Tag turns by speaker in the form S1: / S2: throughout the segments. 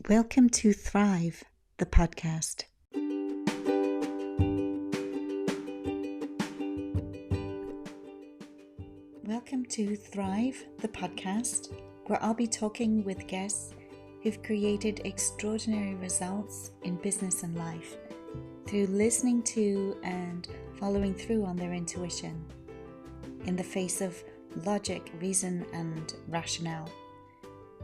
S1: Welcome to Thrive, the podcast. Welcome to Thrive, the podcast, where I'll be talking with guests who've created extraordinary results in business and life through listening to and following through on their intuition in the face of logic, reason, and rationale,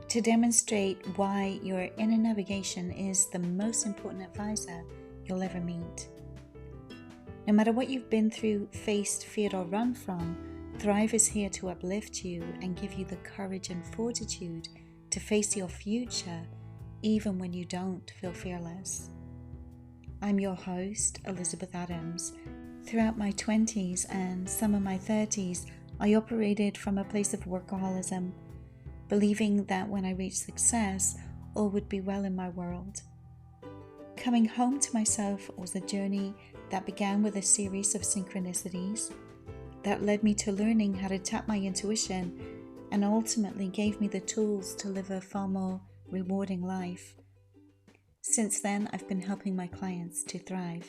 S1: to demonstrate why your inner navigation is the most important advisor you'll ever meet. No matter what you've been through, faced, feared, or run from, Thrive is here to uplift you and give you the courage and fortitude to face your future, even when you don't feel fearless. I'm your host, Elizabeth Adams. Throughout my 20s and some of my 30s, I operated from a place of workaholism, believing that when I reached success, all would be well in my world. Coming home to myself was a journey that began with a series of synchronicities that led me to learning how to tap my intuition and ultimately gave me the tools to live a far more rewarding life. Since then, I've been helping my clients to thrive.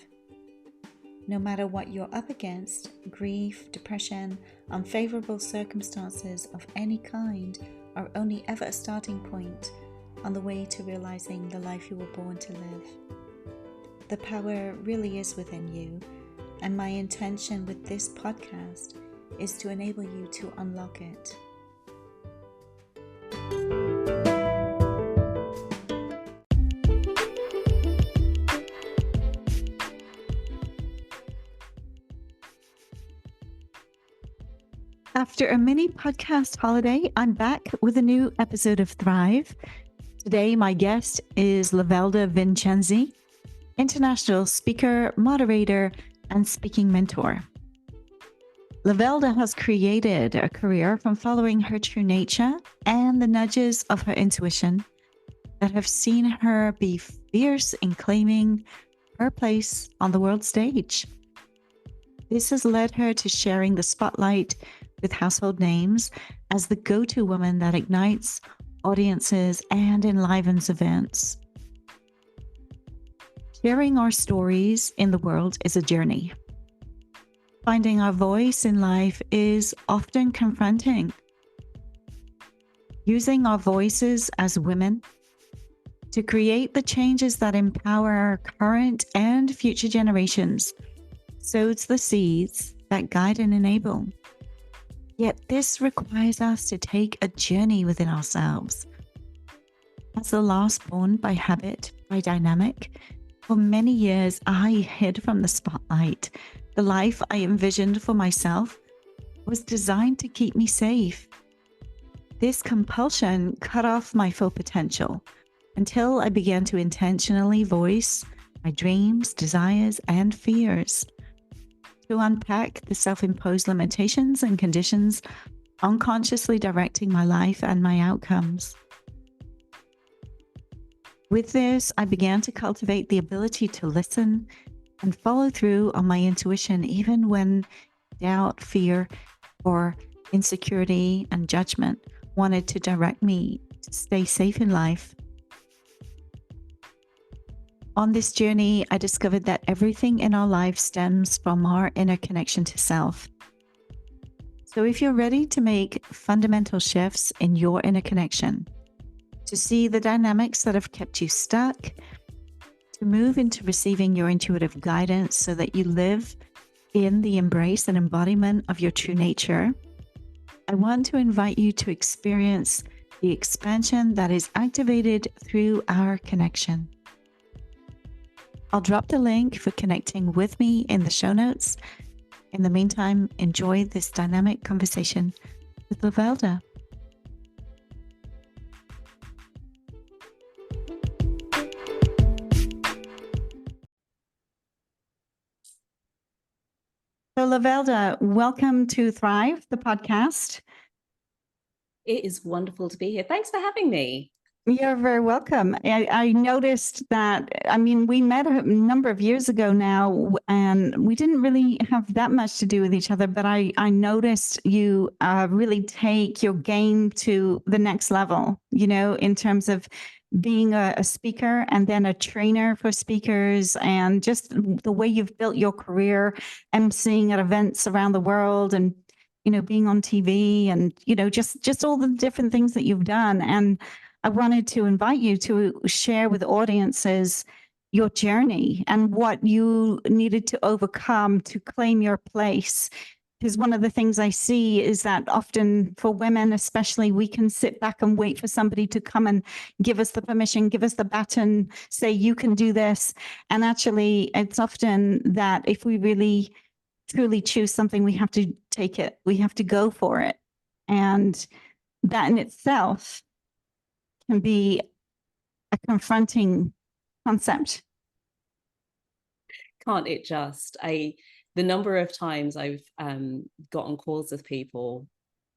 S1: No matter what you're up against, grief, depression, unfavorable circumstances of any kind are only ever a starting point on the way to realizing the life you were born to live. The power really is within you, and my intention with this podcast is to enable you to unlock it. After a mini podcast holiday, I'm back with a new episode of Thrive. Today, my guest is Lovelda Vincenzi, international speaker, moderator, and speaking mentor. Lovelda has created a career from following her true nature and the nudges of her intuition that have seen her be fierce in claiming her place on the world stage. This has led her to sharing the spotlight with household names as the go-to woman that ignites audiences and enlivens events. Sharing our stories in the world is a journey. Finding our voice in life is often confronting. Using our voices as women to create the changes that empower our current and future generations sows the seeds that guide and enable. Yet this requires us to take a journey within ourselves. As the last born by habit, by dynamic, for many years I hid from the spotlight. The life I envisioned for myself was designed to keep me safe. This compulsion cut off my full potential until I began to intentionally voice my dreams, desires, and fears. To unpack the self-imposed limitations and conditions unconsciously directing my life and my outcomes. With this, I began to cultivate the ability to listen and follow through on my intuition, even when doubt, fear, or insecurity and judgment wanted to direct me to stay safe in life. On this journey, I discovered that everything in our life stems from our inner connection to self. So if you're ready to make fundamental shifts in your inner connection, to see the dynamics that have kept you stuck, to move into receiving your intuitive guidance so that you live in the embrace and embodiment of your true nature, I want to invite you to experience the expansion that is activated through our connection. I'll drop the link for connecting with me in the show notes. In the meantime, enjoy this dynamic conversation with Lovelda. So Lovelda, welcome to Thrive, the podcast.
S2: It is wonderful to be here. Thanks for having me.
S1: You're very welcome. I noticed that, we met a number of years ago now, and we didn't really have that much to do with each other, but I noticed you really take your game to the next level, in terms of
S3: being a speaker and then a trainer for speakers, and just the way you've built your career, emceeing at events around the world, and being on TV, and just all the different things that you've done. And I wanted to invite you to share with audiences your journey and what you needed to overcome to claim your place. Because one of the things I see is that often for women, especially, we can sit back and wait for somebody to come and give us the permission, give us the baton, say, you can do this. And actually, it's often that if we really truly choose something, we have to take it. We have to go for it. And that in itself can be a confronting concept.
S2: Can't it just? The number of times I've gotten calls with people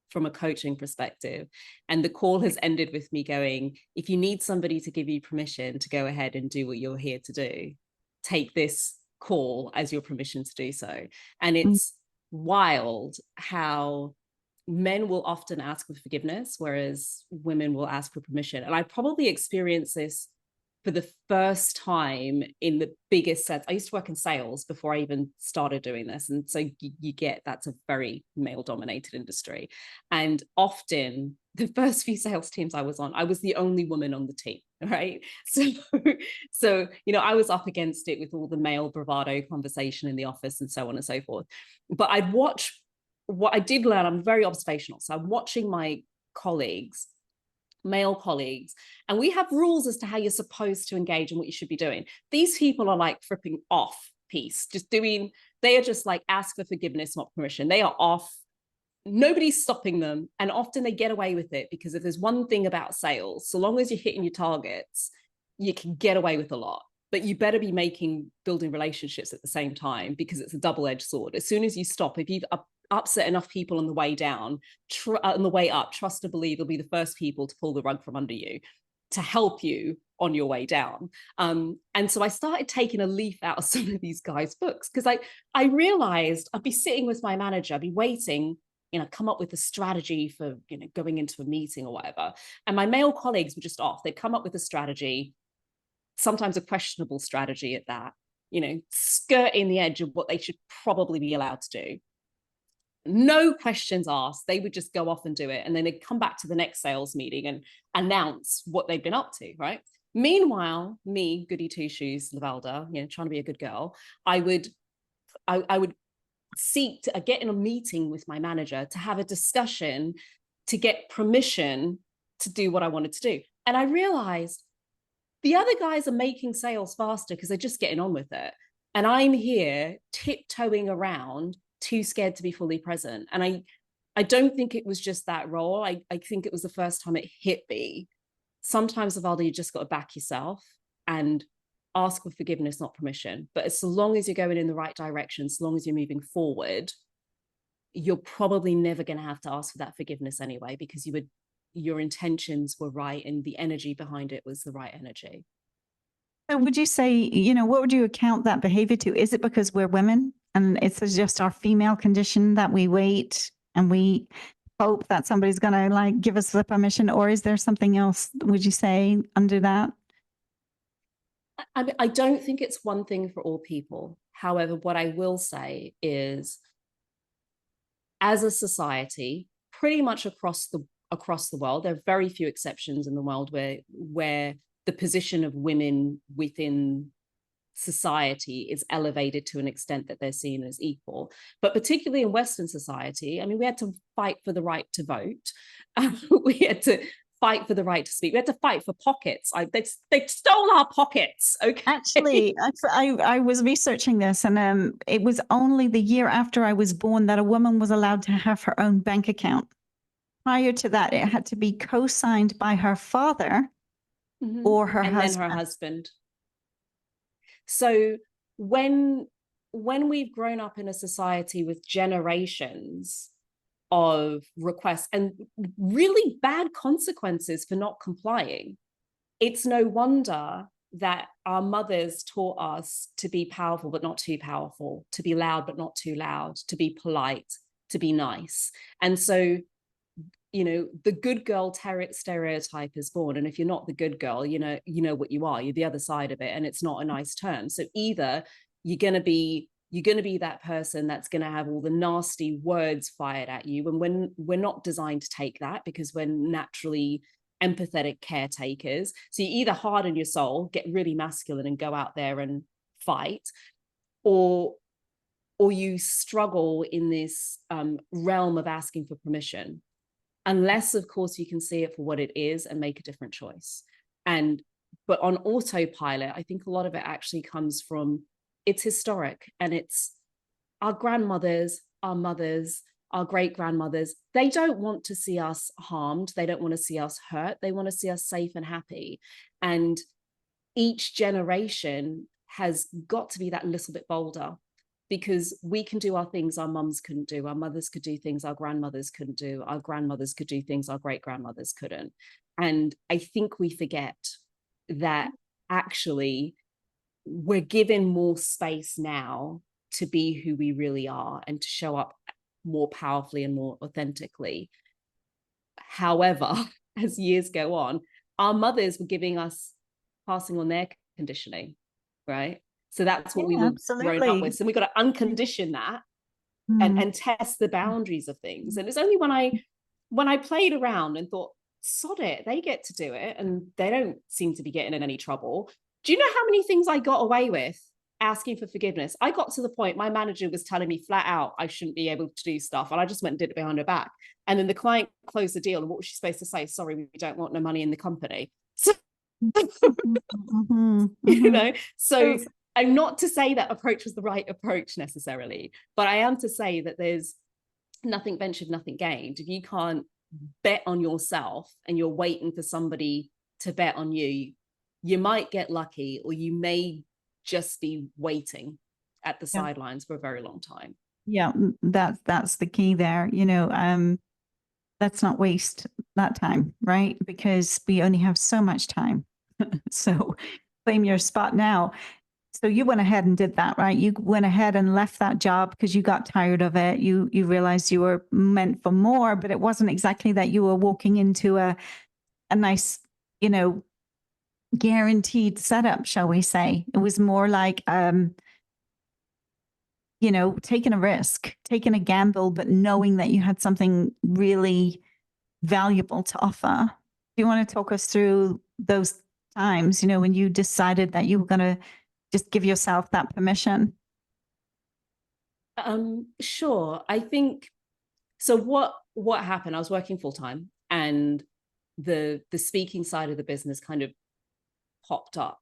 S2: from a coaching perspective, and the call has ended with me going, if you need somebody to give you permission to go ahead and do what you're here to do, take this call as your permission to do so. And it's wild how men will often ask for forgiveness, whereas women will ask for permission. And I probably experienced this for the first time in the biggest sense. I used to work in sales before I even started doing this. And so you get, that's a very male dominated industry. And often the first few sales teams I was on, I was the only woman on the team, right? So, I was up against it with all the male bravado conversation in the office and so on and so forth. But I'd watch what I did learn. I'm very observational. So I'm watching my colleagues, male colleagues, and we have rules as to how you're supposed to engage and what you should be doing. These people are like fripping off piece, they are just like, ask for forgiveness, not permission. They are off. Nobody's stopping them. And often they get away with it because if there's one thing about sales, so long as you're hitting your targets, you can get away with a lot. But you better be building relationships at the same time, because it's a double-edged sword. As soon as you stop, if you've upset enough people on the way down, on the way up, trust to believe they'll be the first people to pull the rug from under you to help you on your way down. And so I started taking a leaf out of some of these guys' books, because I realized I'd be sitting with my manager, I'd be waiting, come up with a strategy for, going into a meeting or whatever. And my male colleagues were just off. They'd come up with a strategy, sometimes a questionable strategy at that, skirting the edge of what they should probably be allowed to do. No questions asked. They would just go off and do it. And then they'd come back to the next sales meeting and announce what they'd been up to, right? Meanwhile, me, goody two shoes, Lovelda, trying to be a good girl, I would seek to get in a meeting with my manager to have a discussion to get permission to do what I wanted to do. And I realized the other guys are making sales faster because they're just getting on with it. And I'm here tiptoeing around, too scared to be fully present. And I don't think it was just that role. I think it was the first time it hit me. Sometimes, Lovelda, you just got to back yourself and ask for forgiveness, not permission. But as long as you're going in the right direction, as long as you're moving forward, you're probably never going to have to ask for that forgiveness anyway, because your intentions were right and the energy behind it was the right energy.
S3: So would you say, what would you account that behavior to? Is it because we're women and it's just our female condition that we wait and we hope that somebody's going to give us the permission? Or is there something else, would you say, under that?
S2: I don't think it's one thing for all people. However, what I will say is, as a society, pretty much across the world, there are very few exceptions in the world where the position of women within society is elevated to an extent that they're seen as equal. But particularly in Western society, I mean, we had to fight for the right to vote. We had to fight for the right to speak. We had to fight for pockets. They stole our pockets. Okay.
S3: Actually, I was researching this, and it was only the year after I was born that a woman was allowed to have her own bank account. Prior to that, it had to be co-signed by her father or her husband.
S2: And then her husband. So when we've grown up in a society with generations of requests and really bad consequences for not complying, it's no wonder that our mothers taught us to be powerful but not too powerful, to be loud but not too loud, to be polite, to be nice. And so the good girl stereotype is born. And if you're not the good girl, you know what you are. You're the other side of it. And it's not a nice term. So either you're going to be that person that's going to have all the nasty words fired at you. And when we're not designed to take that, because we're naturally empathetic caretakers. So you either harden your soul, get really masculine and go out there and fight, or you struggle in this realm of asking for permission. Unless, of course, you can see it for what it is and make a different choice. But on autopilot, I think a lot of it actually comes from, it's historic, and it's our grandmothers, our mothers, our great grandmothers. They don't want to see us harmed. They don't want to see us hurt. They want to see us safe and happy. And each generation has got to be that little bit bolder, because we can do our things our mums couldn't do. Our mothers could do things our grandmothers couldn't do. Our grandmothers could do things our great grandmothers couldn't. And I think we forget that actually we're given more space now to be who we really are and to show up more powerfully and more authentically. However, as years go on, our mothers were passing on their conditioning, right? So that's what we were grown up with. So we got to uncondition that and test the boundaries of things. And it's only when I played around and thought, sod it, they get to do it and they don't seem to be getting in any trouble. Do you know how many things I got away with asking for forgiveness? I got to the point my manager was telling me flat out I shouldn't be able to do stuff, and I just went and did it behind her back. And then the client closed the deal, and what was she supposed to say? Sorry, we don't want no money in the company. So so I'm not to say that approach was the right approach necessarily, but I am to say that there's nothing ventured, nothing gained. If you can't bet on yourself and you're waiting for somebody to bet on you, you might get lucky, or you may just be waiting at the sidelines for a very long time.
S3: Yeah, that's the key there. Let's not waste that time, right? Because we only have so much time. So claim your spot now. So you went ahead and did that, right? You went ahead and left that job because you got tired of it. You realized you were meant for more, but it wasn't exactly that you were walking into a nice, guaranteed setup, shall we say. It was more like, taking a risk, taking a gamble, but knowing that you had something really valuable to offer. Do you want to talk us through those times, when you decided that you were going to just give yourself that permission?
S2: Sure. I think so. What happened? I was working full time, and the speaking side of the business kind of popped up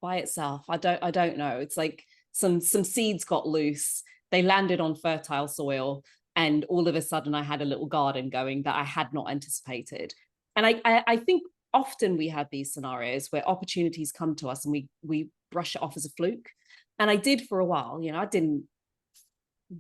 S2: by itself. I don't know. It's like some seeds got loose. They landed on fertile soil, and all of a sudden I had a little garden going that I had not anticipated. And I think often we have these scenarios where opportunities come to us and we brush it off as a fluke. And I did for a while.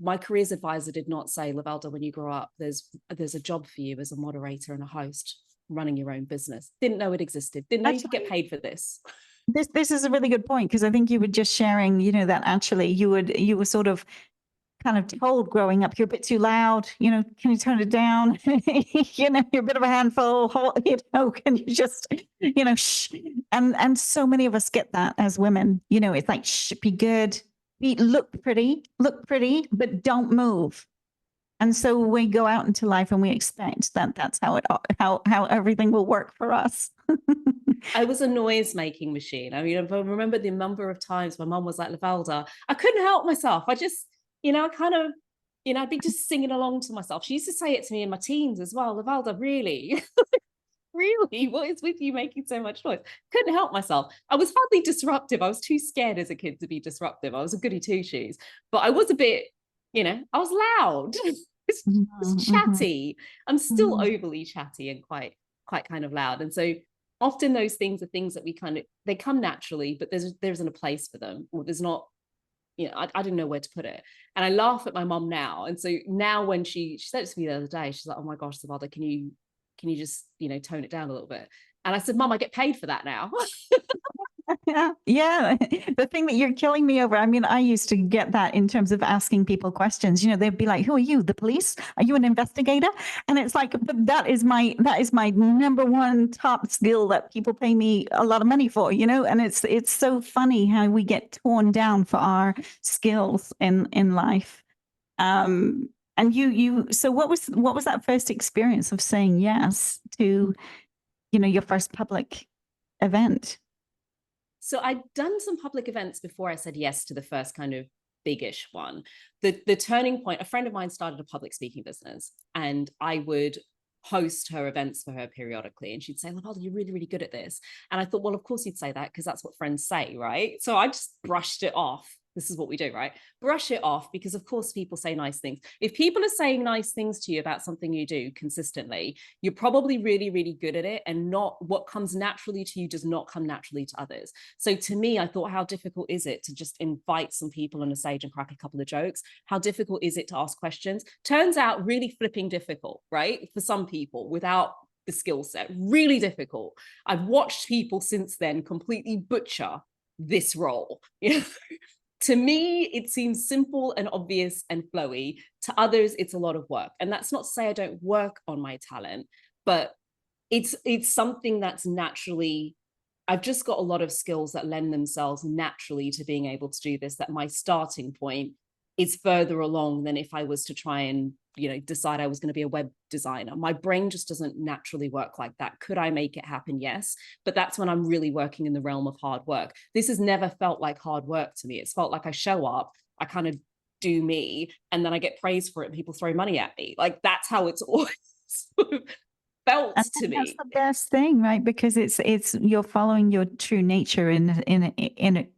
S2: My careers advisor did not say, Lovelda, when you grow up, there's a job for you as a moderator and a host running your own business. Didn't know it existed. Didn't know you could get paid for this.
S3: This is a really good point, because I think you were just sharing, that actually you were sort of kind of told growing up, you're a bit too loud, can you turn it down? You're a bit of a handful, can you just, shh. And so many of us get that as women, it's like, shh, be good, look pretty, but don't move. And so we go out into life and we expect that that's how everything will work for us.
S2: I was a noise making machine. I mean, I remember the number of times my mum was like, Lovelda, I couldn't help myself. I just, I'd be just singing along to myself. She used to say it to me in my teens as well. Lovelda, really? Really? What is with you making so much noise? Couldn't help myself. I was hardly disruptive. I was too scared as a kid to be disruptive. I was a goody two shoes, but I was a bit, I was loud. It's chatty. I'm still overly chatty and quite kind of loud. And so often those things are things that they come naturally, but there isn't a place for them, or there's not, I didn't know where to put it. And I laugh at my mom now. And so now when she said it to me the other day, she's like, oh my gosh, Lovelda, can you just, tone it down a little bit? And I said, Mom, I get paid for that now.
S3: Yeah. The thing that you're killing me over, I mean, I used to get that in terms of asking people questions. They'd be like, "Who are you? The police? Are you an investigator?" And it's like, but that is my number one top skill that people pay me a lot of money for, and it's so funny how we get torn down for our skills in life. And so what was that first experience of saying yes to, your first public event?
S2: So I'd done some public events before I said yes to the first kind of biggish one. The turning point, a friend of mine started a public speaking business, and I would host her events for her periodically. And she'd say, "Lovelda, you're really, really good at this." And I thought, well, of course you'd say that because that's what friends say, right? So I just brushed it off. This is what we do, right? Brush it off, because of course people say nice things. If people are saying nice things to you about something you do consistently, you're probably really, really good at it, and not what comes naturally to you does not come naturally to others. So to me, I thought, how difficult is it to just invite some people on a stage and crack a couple of jokes? How difficult is it to ask questions? Turns out really flipping difficult, right? For some people without the skill set, really difficult. I've watched people since then completely butcher this role. To me, it seems simple and obvious and flowy. To others, it's a lot of work. And that's not to say I don't work on my talent, but it's something that's naturally, I've just got a lot of skills that lend themselves naturally to being able to do this, that my starting point is further along than if I was to try and, decide I was going to be a web designer. My brain just doesn't naturally work like that. Could I make it happen? Yes. But that's when I'm really working in the realm of hard work. This has never felt like hard work to me. It's felt like I show up, I kind of do me, and then I get praised for it and people throw money at me. Like, that's how it's always felt to me.
S3: That's the best thing, right? Because it's you're following your true nature in it.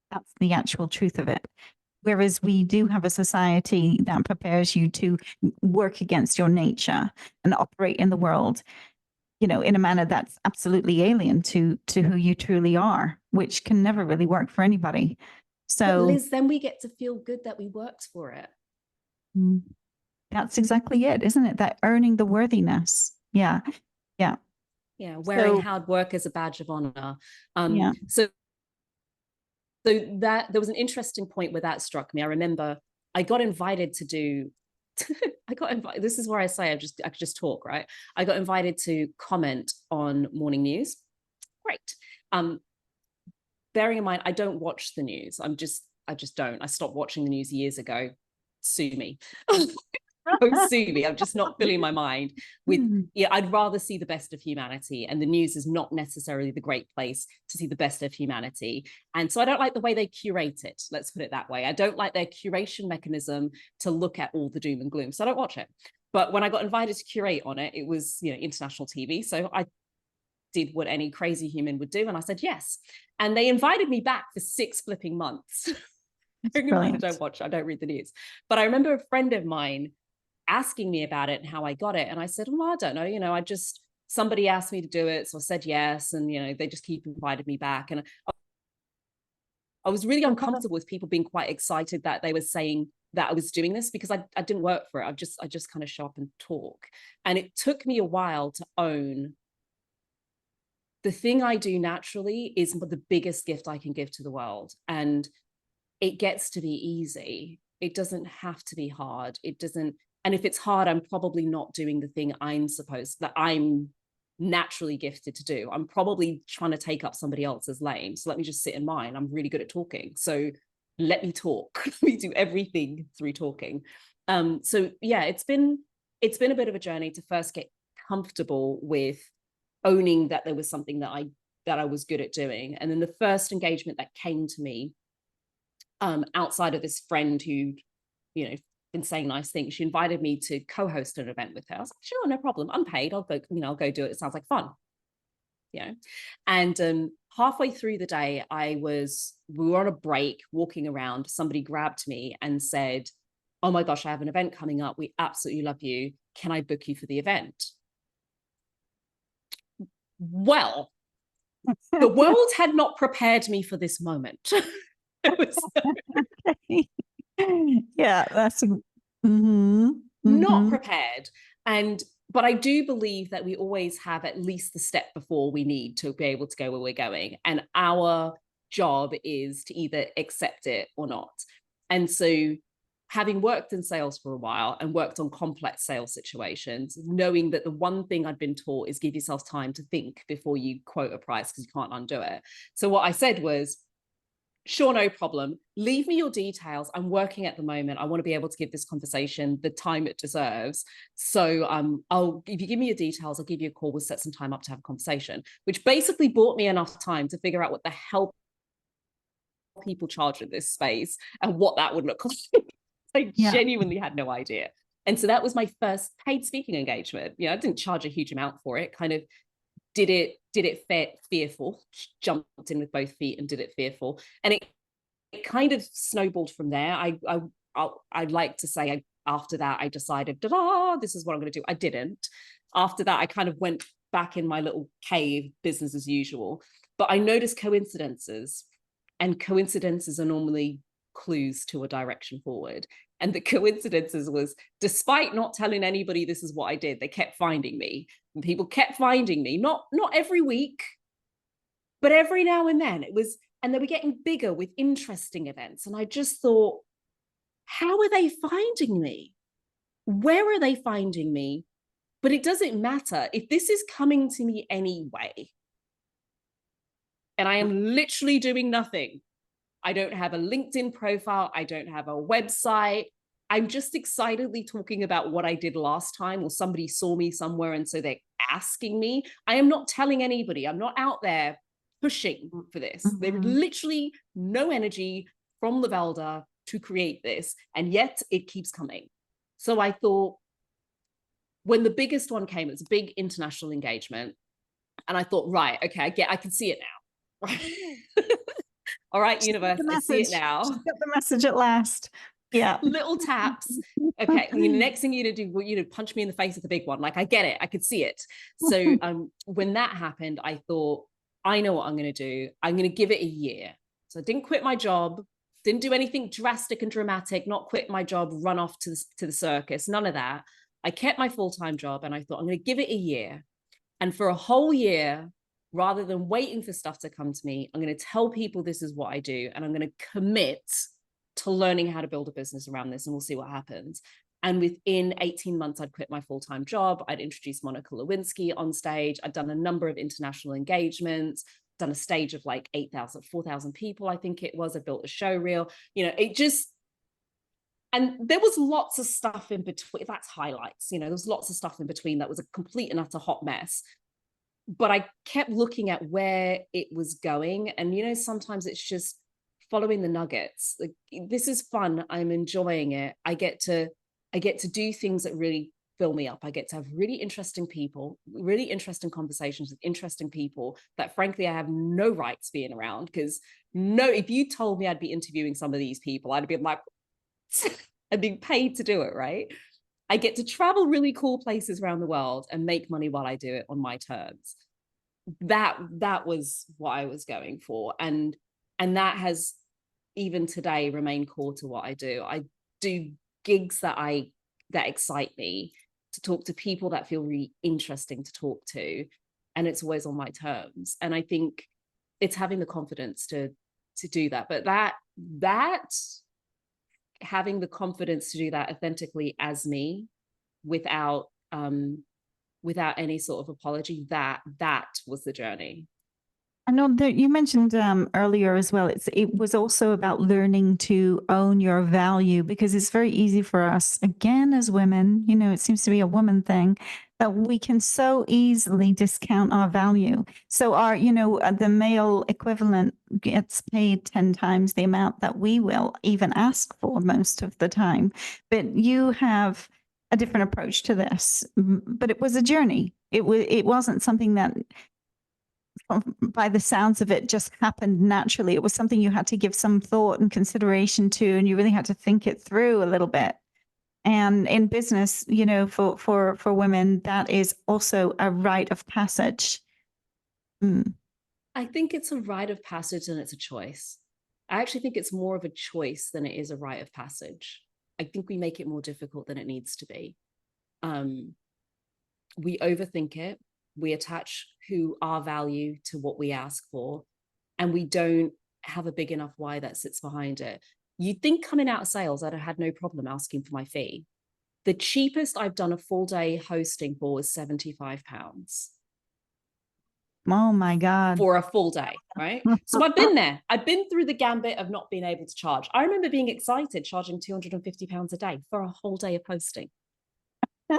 S3: That's the actual truth of it. Whereas we do have a society that prepares you to work against your nature and operate in the world, in a manner that's absolutely alien to who you truly are, which can never really work for anybody. So,
S2: but Liz, then we get to feel good that we worked for it.
S3: That's exactly it, isn't it? That earning the worthiness. Yeah.
S2: Yeah. Wearing hard work as a badge of honor. So that there was an interesting point where that struck me. I remember I got invited to do, this is where I say I could just talk, right? I got invited to comment on morning news. Great. Bearing in mind, I don't watch the news. I just don't. I stopped watching the news years ago. Sue me. Don't sue me. I'm just not filling my mind with, I'd rather see the best of humanity, and the news is not necessarily the great place to see the best of humanity. And so I don't like the way they curate it. Let's put it that way. I don't like their curation mechanism to look at all the doom and gloom. So I don't watch it. But when I got invited to curate on it, it was, international TV. So I did what any crazy human would do. And I said, yes. And they invited me back for 6 flipping months. I don't read the news. But I remember a friend of mine asking me about it and how I got it. And I said, well, I don't know, somebody asked me to do it. So I said yes. And, they just keep inviting me back. And I was really uncomfortable with people being quite excited that they were saying that I was doing this, because I didn't work for it. I just kind of show up and talk. And it took me a while to own the thing I do naturally is the biggest gift I can give to the world. And it gets to be easy. It doesn't have to be hard. It doesn't. And if it's hard, I'm probably not doing the thing that I'm naturally gifted to do. I'm probably trying to take up somebody else's lane. So let me just sit in mine. I'm really good at talking. So let me talk. Let me do everything through talking. So yeah, it's been a bit of a journey to first get comfortable with owning that there was something that I was good at doing. And then the first engagement that came to me, outside of this friend who, been saying nice things, she invited me to co-host an event with her. I was like, sure, no problem, unpaid, I'll go, I'll go do it. It sounds like fun, And halfway through the day, we were on a break walking around. Somebody grabbed me and said, oh my gosh, I have an event coming up. We absolutely love you. Can I book you for the event? Well, the world had not prepared me for this moment.
S3: Yeah, that's
S2: not prepared. But I do believe that we always have at least the step before we need to be able to go where we're going. And our job is to either accept it or not. And so having worked in sales for a while and worked on complex sales situations, knowing that the one thing I'd been taught is give yourself time to think before you quote a price because you can't undo it. So what I said was, sure, no problem. Leave me your details. I'm working at the moment. I want to be able to give this conversation the time it deserves. So if you give me your details, I'll give you a call. We'll set some time up to have a conversation, which basically bought me enough time to figure out what the hell people charge in this space and what that would look like. I genuinely had no idea. And so that was my first paid speaking engagement. I didn't charge a huge amount for it, kind of did it fearful, jumped in with both feet and did it fearful. And it kind of snowballed from there. I'd like to say after that, I decided, this is what I'm going to do. I didn't. After that, I kind of went back in my little cave, business as usual. But I noticed coincidences, and coincidences are normally clues to a direction forward. And the coincidences was, despite not telling anybody this is what I did, they kept finding me. And people kept finding me, not every week, but every now and then. And they were getting bigger with interesting events. And I just thought, how are they finding me? Where are they finding me? But it doesn't matter if this is coming to me anyway. And I am literally doing nothing. I don't have a LinkedIn profile. I don't have a website. I'm just excitedly talking about what I did last time, or somebody saw me somewhere and so they're asking me. I am not telling anybody. I'm not out there pushing for this. Mm-hmm. There's literally no energy from Lovelda to create this, and yet it keeps coming. So I thought, when the biggest one came, it's a big international engagement, and I thought, right, okay, I can see it now. Right. All right, universe, I see it now.
S3: She's got the message at last. Yeah.
S2: Little taps. Okay. The next thing you do, punch me in the face with the big one. Like, I get it. I could see it. So when that happened, I thought, I know what I'm going to do. I'm going to give it a year. So I didn't quit my job, didn't do anything drastic and dramatic, not quit my job, run off to the circus, none of that. I kept my full-time job, and I thought, I'm going to give it a year. And for a whole year, rather than waiting for stuff to come to me, I'm going to tell people this is what I do, and I'm going to commit to learning how to build a business around this, and we'll see what happens. And within 18 months, I'd quit my full-time job. I'd introduced Monica Lewinsky on stage. I'd done a number of international engagements, done a stage of like 4,000 people, I think it was. I built a show reel. And there was lots of stuff in between. That's highlights. There was lots of stuff in between that was a complete and utter hot mess. But I kept looking at where it was going. And, sometimes it's just following the nuggets. Like, this is fun. I'm enjoying it. I get to do things that really fill me up. I get to have really interesting people, really interesting conversations with interesting people that, frankly, I have no rights being around. Because if you told me I'd be interviewing some of these people, I'd be like, I'd be paid to do it, right? I get to travel really cool places around the world and make money while I do it on my terms. That was what I was going for. And that has, even today, remained core to what I do. I do gigs that excite me, to talk to people that feel really interesting to talk to. And it's always on my terms. And I think it's having the confidence to do that. But that having the confidence to do that authentically as me, without any sort of apology, that was the journey.
S3: I know that you mentioned earlier as well, it was also about learning to own your value, because it's very easy for us, again, as women, it seems to be a woman thing, that we can so easily discount our value. So the male equivalent gets paid 10 times the amount that we will even ask for most of the time. But you have a different approach to this. But it was a journey. It wasn't something that, by the sounds of it, just happened naturally. It was something you had to give some thought and consideration to, and you really had to think it through a little bit. And in business, for women, that is also a rite of passage.
S2: I think it's a rite of passage and it's a choice. I actually think it's more of a choice than it is a rite of passage. I think we make it more difficult than it needs to be. We overthink it. We attach our value to what we ask for, and we don't have a big enough why that sits behind it. You'd think coming out of sales, I'd have had no problem asking for my fee. The cheapest I've done a full day hosting for was £75.
S3: Oh my God.
S2: For a full day, right? So I've been there. I've been through the gambit of not being able to charge. I remember being excited charging £250 a day for a whole day of hosting.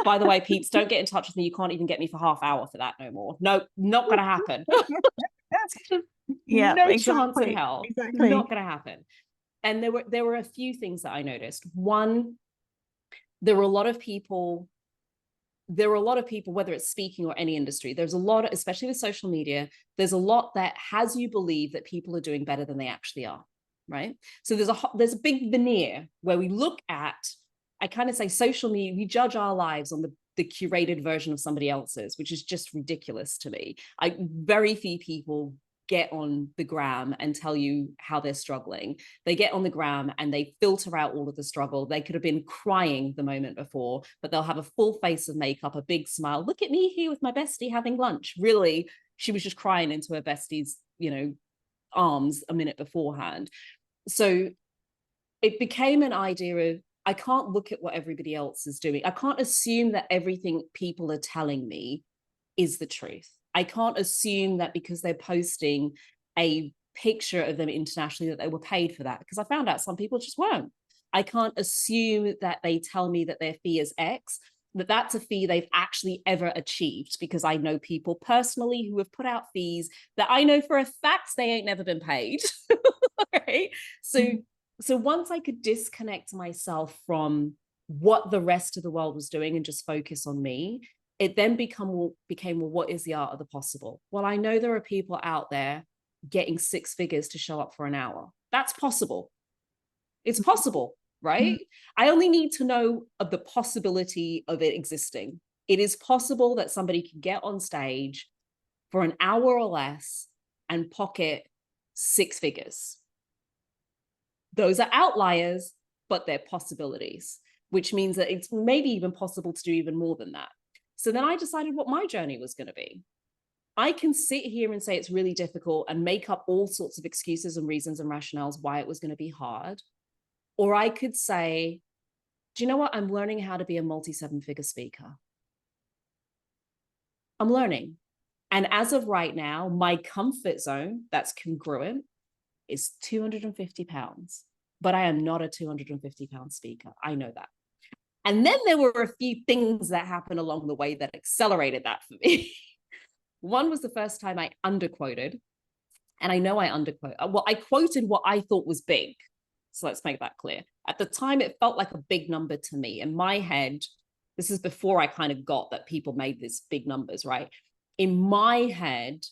S2: By the way, peeps, don't get in touch with me. You can't even get me for half hour for that no more. No, not going to happen.
S3: Yeah,
S2: no
S3: exactly.
S2: chance in hell.
S3: Exactly.
S2: Not going to happen. And there were a few things that I noticed. One, there were a lot of people, whether it's speaking or any industry, there's a lot, especially with social media, there's a lot that has you believe that people are doing better than they actually are, right? So there's a big veneer where we look at, I kind of say social media, we judge our lives on the curated version of somebody else's, which is just ridiculous to me. Very few people get on the gram and tell you how they're struggling. They get on the gram and they filter out all of the struggle. They could have been crying the moment before, but they'll have a full face of makeup, a big smile. Look at me here with my bestie having lunch. Really, she was just crying into her bestie's, arms a minute beforehand. So it became an idea of, I can't look at what everybody else is doing. I can't assume that everything people are telling me is the truth. I can't assume that because they're posting a picture of them internationally that they were paid for that, because I found out some people just weren't. I can't assume that they tell me that their fee is X, that that's a fee they've actually ever achieved, because I know people personally who have put out fees that I know for a fact they ain't never been paid. Right? So once I could disconnect myself from what the rest of the world was doing and just focus on me, it then became, well, what is the art of the possible? Well, I know there are people out there getting 6 figures to show up for an hour. That's possible. It's possible, right? I only need to know of the possibility of it existing. It is possible that somebody can get on stage for an hour or less and pocket 6 figures. Those are outliers, but they're possibilities, which means that it's maybe even possible to do even more than that. So then I decided what my journey was going to be. I can sit here and say it's really difficult and make up all sorts of excuses and reasons and rationales why it was going to be hard. Or I could say, do you know what? I'm learning how to be a multi-7-figure speaker. I'm learning. And as of right now, my comfort zone that's congruent is £250, but I am not a £250 speaker. I know that. And then there were a few things that happened along the way that accelerated that for me. One was the first time I underquoted. And I know I underquoted. Well, I quoted what I thought was big. So let's make that clear. At the time, it felt like a big number to me. In my head, this is before I kind of got that people made these big numbers, right? In my head,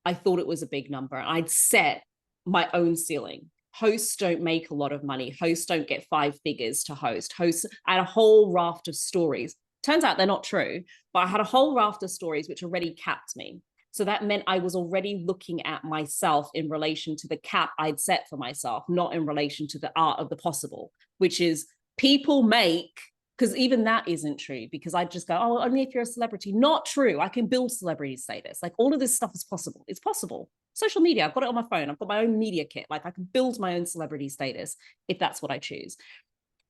S2: I thought it was a big number. I'd set my own ceiling. Hosts don't make a lot of money. Hosts don't get 5 figures to host. Hosts, I had a whole raft of stories. Turns out they're not true, but I had a whole raft of stories which already capped me. So that meant I was already looking at myself in relation to the cap I'd set for myself, not in relation to the art of the possible, which is people make, because even that isn't true, because I just go, oh, only if you're a celebrity. Not true. I can build celebrity status. Like all of this stuff is possible. It's possible. Social media, I've got it on my phone. I've got my own media kit. Like I can build my own celebrity status if that's what I choose.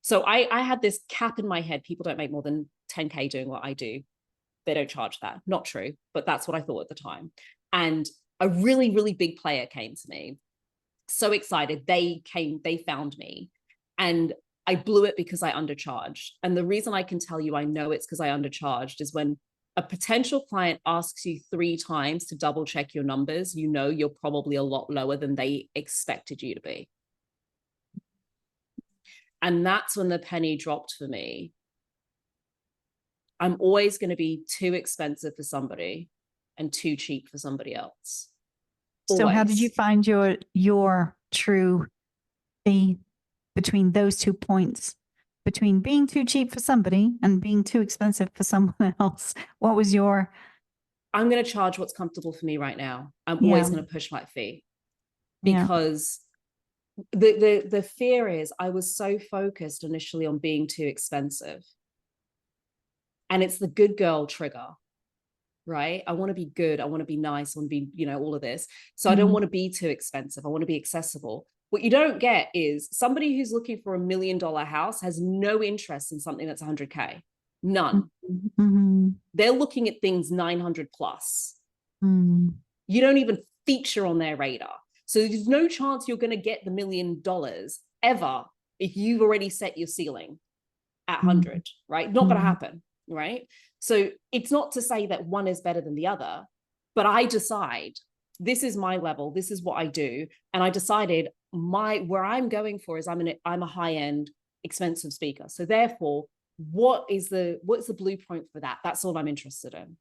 S2: So I had this cap in my head. People don't make more than 10K doing what I do. They don't charge that. Not true, but that's what I thought at the time. And a really, really big player came to me. So excited. They found me. And I blew it because I undercharged. And the reason I can tell you I know it's because I undercharged is when a potential client asks you 3 times to double check your numbers, you know you're probably a lot lower than they expected you to be. And that's when the penny dropped for me. I'm always going to be too expensive for somebody and too cheap for somebody else.
S3: So
S2: Always.
S3: how did you find your true fee between those 2 points, between being too cheap for somebody and being too expensive for someone else? What was your...
S2: I'm going to charge what's comfortable for me right now. I'm always going to push my fee because the fear is I was so focused initially on being too expensive. And it's the good girl trigger, right? I want to be good. I want to be nice. I want to be, you know, all of this. So I don't want to be too expensive. I want to be accessible. What you don't get is somebody who's looking for $1 million house has no interest in something that's 100K. None. They're looking at things 900 plus. You don't even feature on their radar. So there's no chance you're going to get the $1 million ever if you've already set your ceiling at 100, right? Not going to happen, right? So it's not to say that one is better than the other, but I decide this is my level, this is what I do. And I decided where I'm going for is I'm a high-end, expensive speaker. So therefore, what's the blueprint for that? That's all I'm interested in.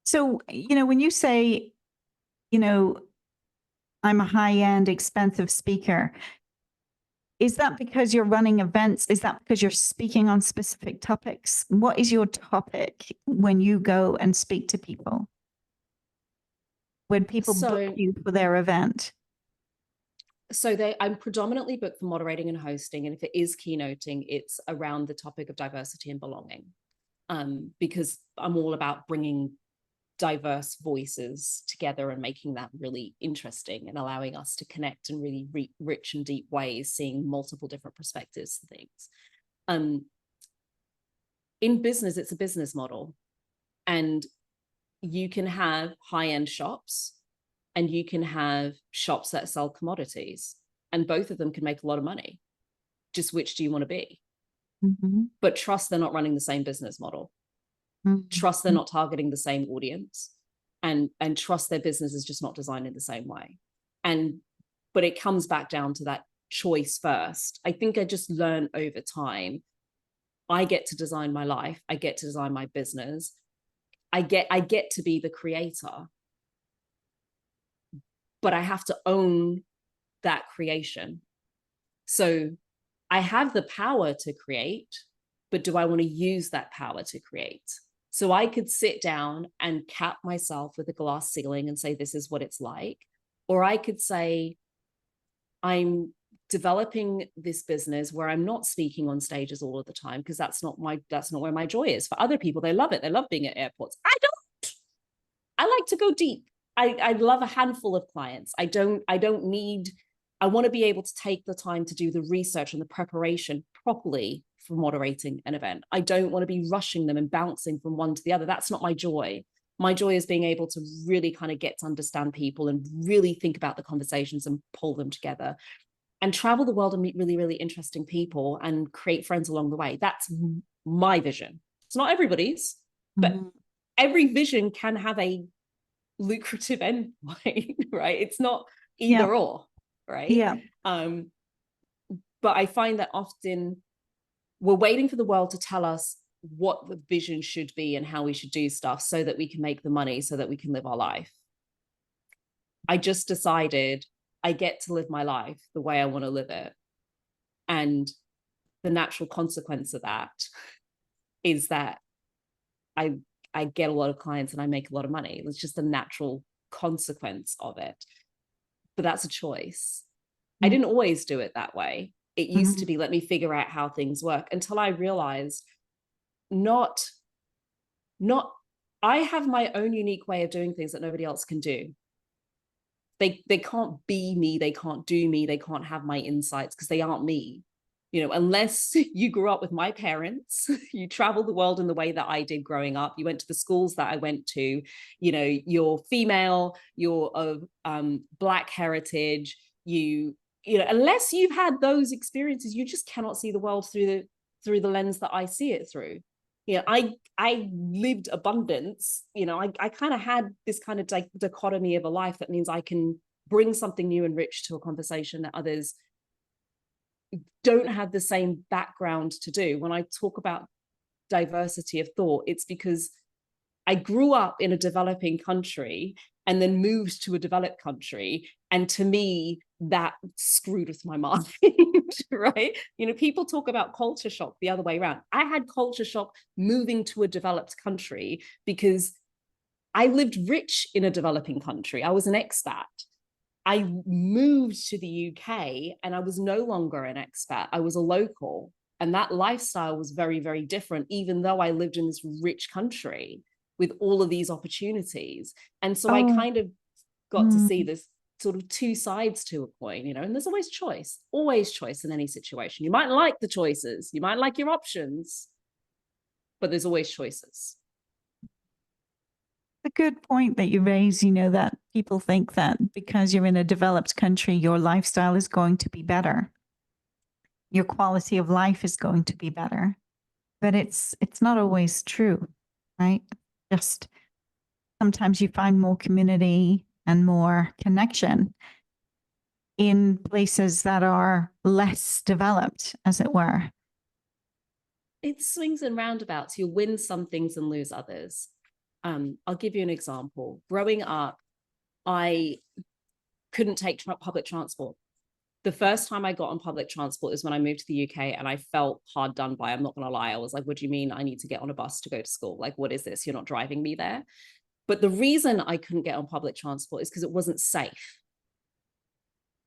S3: So, you know, when you say, you know, I'm a high-end, expensive speaker, is that because you're running events? Is that because you're speaking on specific topics? What is your topic when you go and speak to people? When people book you for their event?
S2: So I'm predominantly booked for moderating and hosting. And if it is keynoting, it's around the topic of diversity and belonging, because I'm all about bringing diverse voices together and making that really interesting and allowing us to connect in really rich and deep ways, seeing multiple different perspectives and things. In business, it's a business model, and you can have high-end shops and you can have shops that sell commodities, and both of them can make a lot of money. Just which do you want to be? But trust they're not running the same business model. Trust they're not targeting the same audience, and trust their business is just not designed in the same way. But it comes back down to that choice first. I think I just learned over time, I get to design my life. I get to design my business. I get to be the creator, but I have to own that creation. So I have the power to create, but do I want to use that power to create? So I could sit down and cap myself with a glass ceiling and say, this is what it's like. Or I could say, I'm developing this business where I'm not speaking on stages all of the time, because that's not where my joy is. For other people, they love it. They love being at airports. I don't. I like to go deep. I love a handful of clients. I want to be able to take the time to do the research and the preparation properly for moderating an event. I don't want to be rushing them and bouncing from one to the other. That's not my joy. My joy is being able to really kind of get to understand people and really think about the conversations and pull them together and travel the world and meet really, really interesting people and create friends along the way. That's my vision. It's not everybody's, but every vision can have a lucrative endpoint, right? It's not either or, right?
S3: Yeah.
S2: But I find that often we're waiting for the world to tell us what the vision should be and how we should do stuff so that we can make the money, so that we can live our life. I just decided I get to live my life the way I want to live it. And the natural consequence of that is that I get a lot of clients and I make a lot of money. It's just a natural consequence of it. But that's a choice. I didn't always do it that way. It used to be, let me figure out how things work, until I realized I have my own unique way of doing things that nobody else can do. They can't be me, they can't do me, they can't have my insights, because they aren't me. You know, unless you grew up with my parents, you traveled the world in the way that I did growing up, you went to the schools that I went to, you know, you're female, you're of Black heritage, you know, unless you've had those experiences, you just cannot see the world through the lens that I see it through. You know, I lived abundance. You know, I kind of had this kind of dichotomy of a life that means I can bring something new and rich to a conversation that others don't have the same background to do. When I talk about diversity of thought, it's because I grew up in a developing country and then moved to a developed country. And to me, that screwed with my mind, right? You know, people talk about culture shock the other way around. I had culture shock moving to a developed country because I lived rich in a developing country. I was an expat. I moved to the UK and I was no longer an expat. I was a local. And that lifestyle was very, very different, even though I lived in this rich country. with all of these opportunities. And so I kind of got to see this sort of two sides to a coin, you know, and there's always choice in any situation. You might like the choices, you might like your options, but there's always choices.
S3: A good point that you raise, you know, that people think that because you're in a developed country, your lifestyle is going to be better. Your quality of life is going to be better. But it's not always true, right? Just sometimes you find more community and more connection in places that are less developed, as it were.
S2: It swings and roundabouts. You'll win some things and lose others. I'll give you an example. Growing up, I couldn't take public transport. The first time I got on public transport is when I moved to the UK, and I felt hard done by. I'm not going to lie. I was like, what do you mean I need to get on a bus to go to school? Like, what is this? You're not driving me there. But the reason I couldn't get on public transport is because it wasn't safe.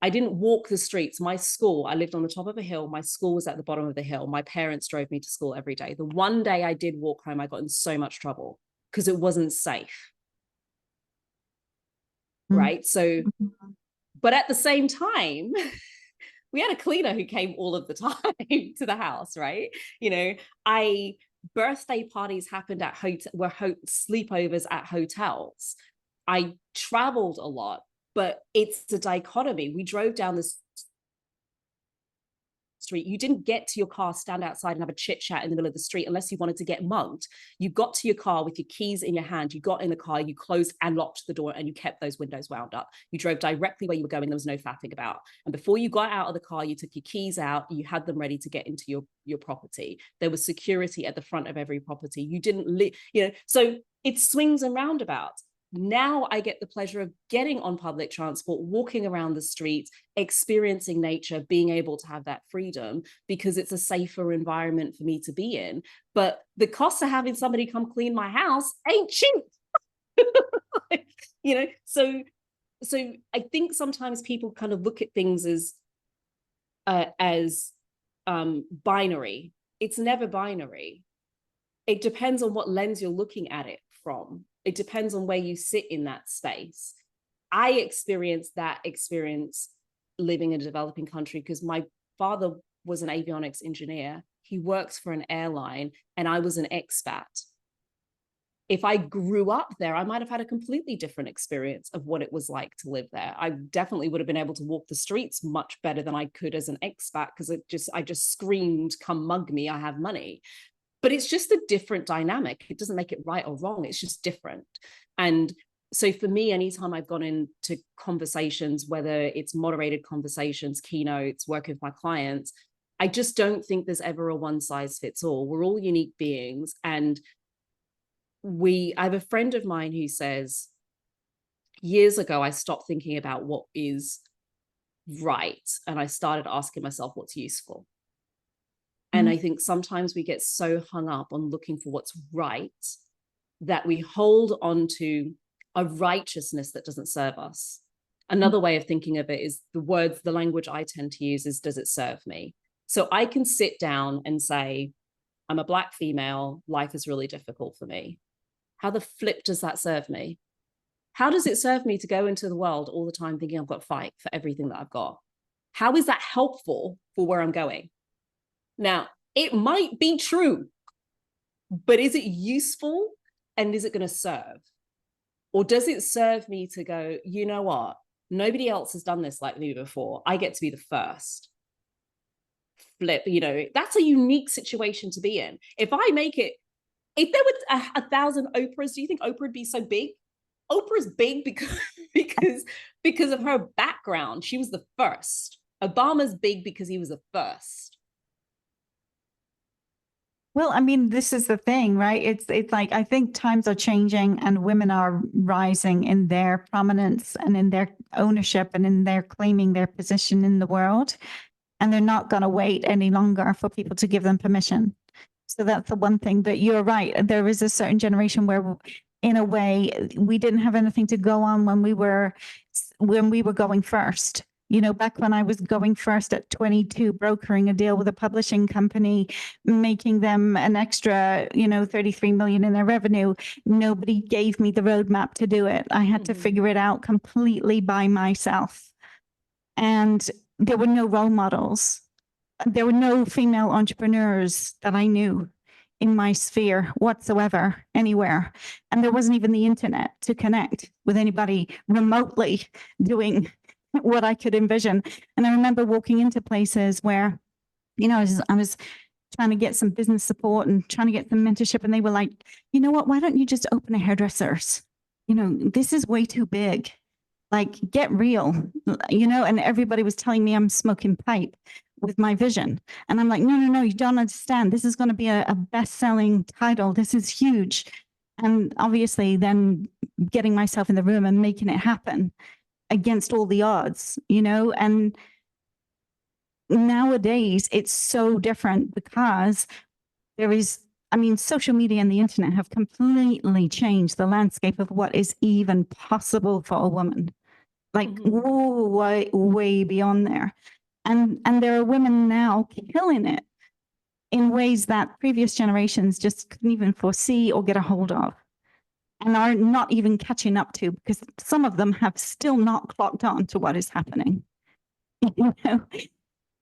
S2: I didn't walk the streets. My school, I lived on the top of a hill. My school was at the bottom of the hill. My parents drove me to school every day. The one day I did walk home, I got in so much trouble because it wasn't safe. Right? So, but at the same time, we had a cleaner who came all of the time to the house, right? You know, birthday parties happened at sleepovers at hotels. I traveled a lot, but it's a dichotomy. We drove down this street. You didn't get to your car, stand outside and have a chit chat in the middle of the street unless you wanted to get mugged. You got to your car with your keys in your hand. You got in the car, you closed and locked the door, and you kept those windows wound up. You drove directly where you were going. There was no faffing about. And before you got out of the car, you took your keys out. You had them ready to get into your property. There was security at the front of every property. You didn't live, you know, so it swings and roundabouts. Now I get the pleasure of getting on public transport, walking around the streets, experiencing nature, being able to have that freedom because it's a safer environment for me to be in. But the cost of having somebody come clean my house ain't cheap. You know, so I think sometimes people kind of look at things as binary. It's never binary. It depends on what lens you're looking at it from. It depends on where you sit in that space. I experienced that experience living in a developing country because my father was an avionics engineer. He works for an airline, and I was an expat. If I grew up there, I might have had a completely different experience of what it was like to live there. I definitely would have been able to walk the streets much better than I could as an expat because I just screamed, come mug me, I have money. But it's just a different dynamic. It doesn't make it right or wrong. It's just different. And so for me, anytime I've gone into conversations, whether it's moderated conversations, keynotes, working with my clients, I just don't think there's ever a one size fits all. We're all unique beings. And I have a friend of mine who says, years ago, I stopped thinking about what is right. And I started asking myself what's useful. And I think sometimes we get so hung up on looking for what's right that we hold on to a righteousness that doesn't serve us. Another way of thinking of it is the language I tend to use is, does it serve me? So I can sit down and say, I'm a Black female, life is really difficult for me. How the flip does that serve me? How does it serve me to go into the world all the time thinking I've got to fight for everything that I've got? How is that helpful for where I'm going? Now, it might be true, but is it useful and is it going to serve? Or does it serve me to go, you know what? Nobody else has done this like me before. I get to be the first. Flip, you know, that's a unique situation to be in. If I make it, if there were 1,000 Oprahs, do you think Oprah would be so big? Oprah's big because of her background. She was the first. Obama's big because he was the first.
S3: Well, I mean, this is the thing, right? It's like, I think times are changing and women are rising in their prominence and in their ownership and in their claiming their position in the world. And they're not going to wait any longer for people to give them permission. So that's the one thing. But you're right. There is a certain generation where, in a way, we didn't have anything to go on when we were going first. You know, back when I was going first at 22, brokering a deal with a publishing company, making them an extra, 33 million in their revenue, nobody gave me the roadmap to do it. I had to figure it out completely by myself. And there were no role models. There were no female entrepreneurs that I knew in my sphere whatsoever, anywhere. And there wasn't even the internet to connect with anybody remotely doing what I could envision. And I remember walking into places where, I was trying to get some business support and trying to get some mentorship. And they were like, you know what, why don't you just open a hairdresser's? This is way too big. Like, get real, and everybody was telling me I'm smoking pipe with my vision. And I'm like, no, you don't understand. This is going to be a best-selling title. This is huge. And obviously then getting myself in the room and making it happen against all the odds, and nowadays it's so different because social media and the internet have completely changed the landscape of what is even possible for a woman. Like, way beyond there. And there are women now killing it in ways that previous generations just couldn't even foresee or get a hold of, and are not even catching up to, because some of them have still not clocked on to what is happening.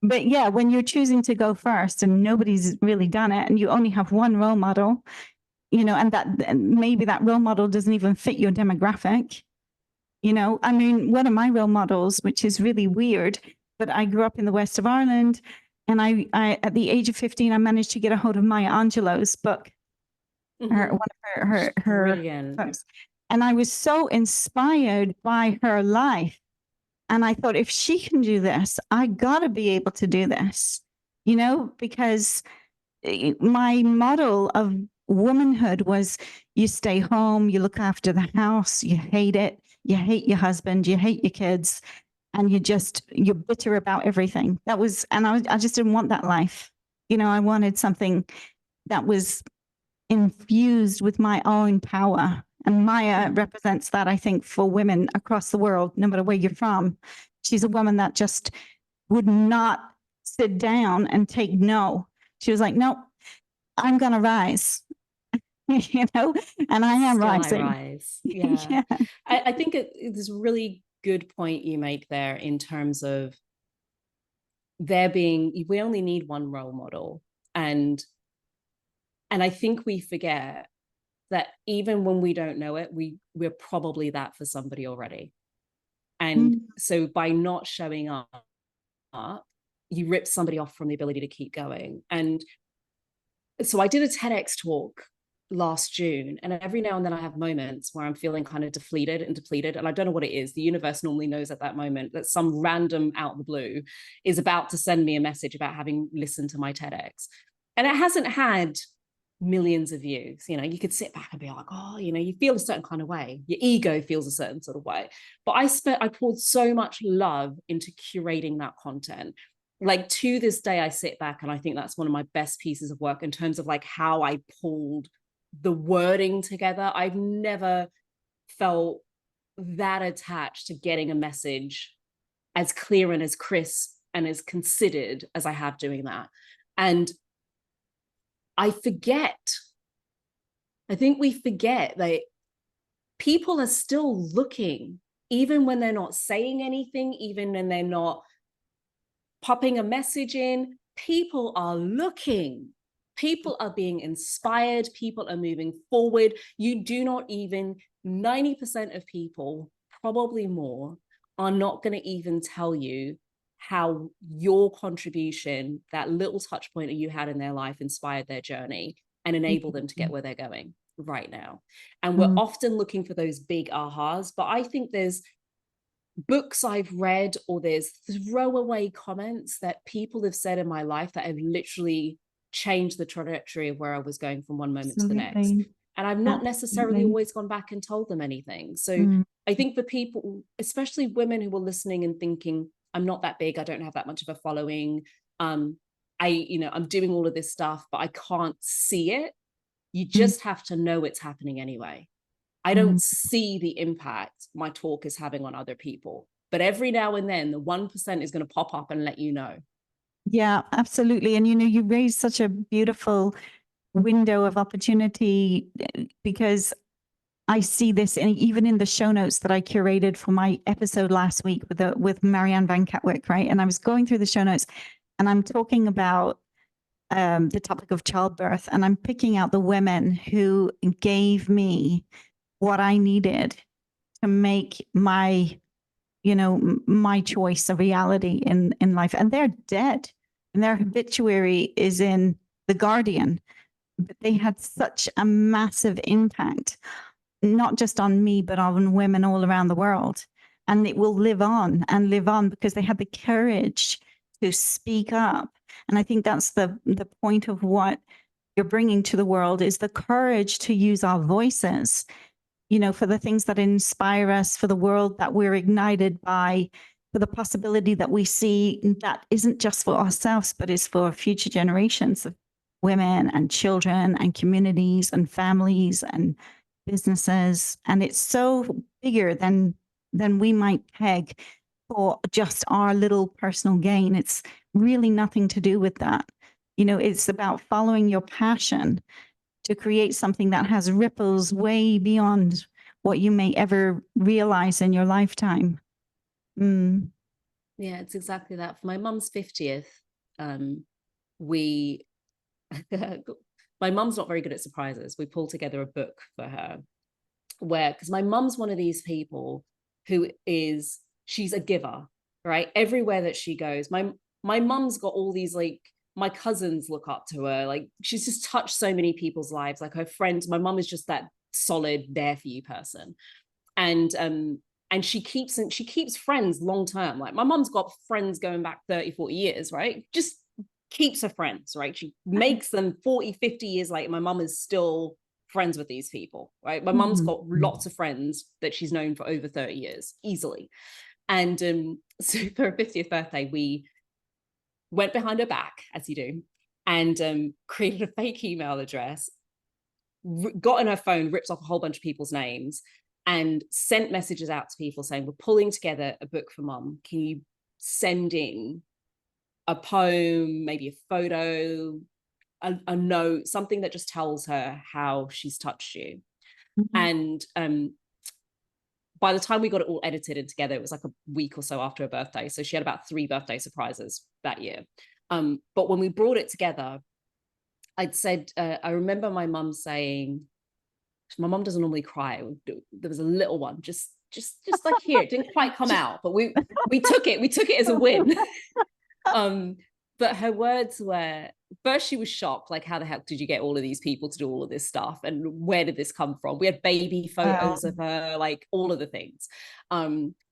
S3: But yeah, when you're choosing to go first and nobody's really done it, and you only have one role model, and maybe that role model doesn't even fit your demographic. One of my role models, which is really weird, but I grew up in the west of Ireland, and I at the age of 15, I managed to get a hold of Maya Angelou's book, one of her books. And I was so inspired by her life. And I thought, if she can do this, I got to be able to do this, because my model of womanhood was, you stay home, you look after the house, you hate it. You hate your husband, you hate your kids, and you're bitter about everything. I just didn't want that life. I wanted something that was infused with my own power. And Maya represents that, I think, for women across the world, no matter where you're from. She's a woman that just would not sit down and take no. She was like, no, I'm going to rise. And I am rising.
S2: Rise. Yeah. I think it's a really good point you make there in terms of we only need one role model. And I think we forget that even when we don't know it, we're probably that for somebody already. And so by not showing up, you rip somebody off from the ability to keep going. And so I did a TEDx talk last June, and every now and then I have moments where I'm feeling kind of depleted, and I don't know what it is. The universe normally knows at that moment that some random out of the blue is about to send me a message about having listened to my TEDx. And it hasn't had millions of views. You could sit back and be like, oh, you feel a certain kind of way. Your ego feels a certain sort of way. But I poured so much love into curating that content. Like, to this day, I sit back and I think that's one of my best pieces of work in terms of like how I pulled the wording together. I've never felt that attached to getting a message as clear and as crisp and as considered as I have doing that. And I think we forget that people are still looking, even when they're not saying anything, even when they're not popping a message in. People are looking. People are being inspired. People are moving forward. You do not even, 90% of people, probably more, are not going to even tell you how your contribution, that little touch point that you had in their life, inspired their journey and enabled them to get where they're going right now. And we're often looking for those big ahas, but I think there's books I've read, or there's throwaway comments that people have said in my life that have literally changed the trajectory of where I was going from one moment to the next. And I've not necessarily always gone back and told them anything. So I think for people, especially women who are listening and thinking, I'm not that big, I don't have that much of a following, I'm doing all of this stuff, but I can't see it. You just have to know it's happening anyway. I don't see the impact my talk is having on other people. but every now and then the 1% is going to pop up and let you know.
S3: Yeah, absolutely. And, you raised such a beautiful window of opportunity, because I see this even in the show notes that I curated for my episode last week with Marianne Van Katwick, right? And I was going through the show notes and I'm talking about the topic of childbirth, and I'm picking out the women who gave me what I needed to make my choice a reality in life. And they're dead, and their obituary is in The Guardian. But they had such a massive impact, not just on me, but on women all around the world. And it will live on and live on because they had the courage to speak up. And I think that's the point of what you're bringing to the world, is the courage to use our voices, for the things that inspire us, for the world that we're ignited by, for the possibility that we see that isn't just for ourselves, but is for future generations of women and children and communities and families and businesses. And it's so bigger than we might peg for just our little personal gain. It's really nothing to do with that. It's about following your passion to create something that has ripples way beyond what you may ever realize in your lifetime.
S2: Yeah, it's exactly that. For my mum's 50th, my mum's not very good at surprises. We pulled together a book for her because my mum's one of these people who she's a giver, right? Everywhere that she goes, my mum's got all these, like, my cousins look up to her. Like, she's just touched so many people's lives. Like, her friends, my mum is just that solid, there for you person. And she keeps friends long term. Like, my mum's got friends going back 30, 40 years, right? Just keeps her friends, right? She makes them 40, 50 years later. My mum is still friends with these people, right? My mum's got lots of friends that she's known for over 30 years, easily. And so for her 50th birthday, we went behind her back, as you do, and created a fake email address, got on her phone, ripped off a whole bunch of people's names, and sent messages out to people saying, we're pulling together a book for Mum. Can you send in a poem, maybe a photo, a note, something that just tells her how she's touched you? And by the time we got it all edited and together, it was like a week or so after her birthday. So she had about 3 birthday surprises that year. But when we brought it together, I'd said, I remember my mum saying, my mum doesn't normally cry. There was a little one, just like here. It didn't quite come out, but we took it as a win. But her words were, first she was shocked, like, how the heck did you get all of these people to do all of this stuff? And where did this come from? We had baby photos of her, like all of the things,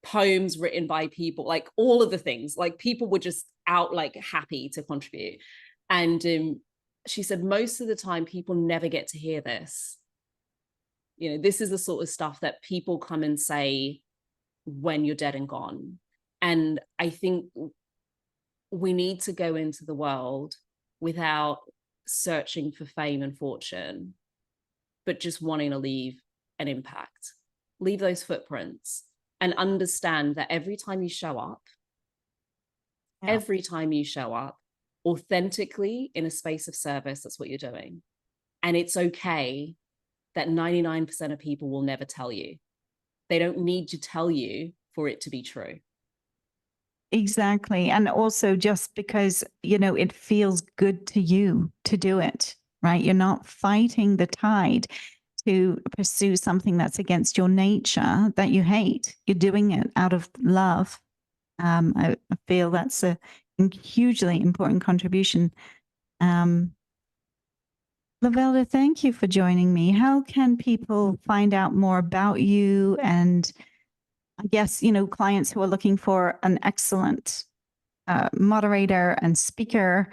S2: poems written by people, like all of the things, like people were just out, like happy to contribute. And she said, most of the time people never get to hear this. This is the sort of stuff that people come and say when you're dead and gone. And I think we need to go into the world without searching for fame and fortune, but just wanting to leave an impact, leave those footprints, and understand that every time you show up authentically in a space of service, that's what you're doing. And it's okay that 99% of people will never tell you. They don't need to tell you for it to be true.
S3: Exactly. And also just because, it feels good to you to do it, right? You're not fighting the tide to pursue something that's against your nature that you hate. You're doing it out of love. I feel that's a hugely important contribution. Lovelda, thank you for joining me. How can people find out more about you, and I guess, clients who are looking for an excellent moderator and speaker,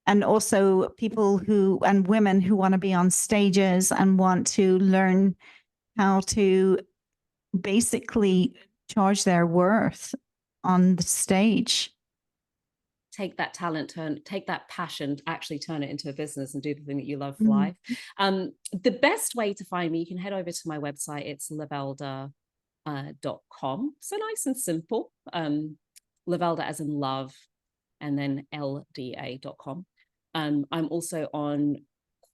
S3: and also people and women who want to be on stages and want to learn how to basically charge their worth on the stage?
S2: Take that talent, take that passion, actually turn it into a business and do the thing that you love for life. The best way to find me, you can head over to my website. It's Lovelda .com. So nice and simple. Lovelda as in love, and then LDA.com. I'm also on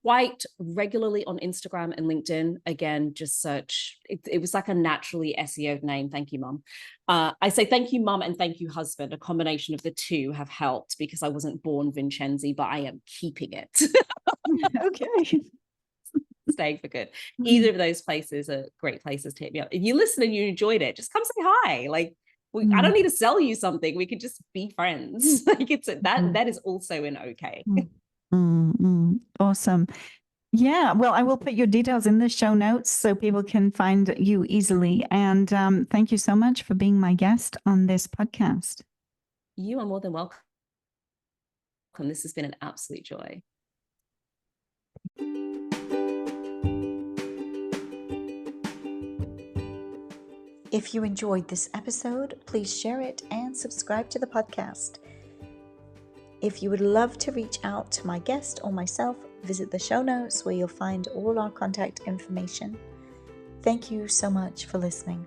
S2: quite regularly on Instagram and LinkedIn. Again, just search. It was like a naturally SEO'd name. Thank you, Mum. I say thank you, Mum, and thank you, husband. A combination of the two have helped because I wasn't born Vincenzi, but I am keeping it.
S3: Okay.
S2: Staying for good. Either of those places are great places to hit me up. If you listen and you enjoyed it, just come say hi. Like, I don't need to sell you something. We could just be friends. Like that is also an okay.
S3: Awesome. Yeah, well, I will put your details in the show notes so people can find you easily. And thank you so much for being my guest on this podcast.
S2: You are more than welcome. This has been an absolute joy.
S1: If you enjoyed this episode, please share it and subscribe to the podcast. If you would love to reach out to my guest or myself, visit the show notes where you'll find all our contact information. Thank you so much for listening.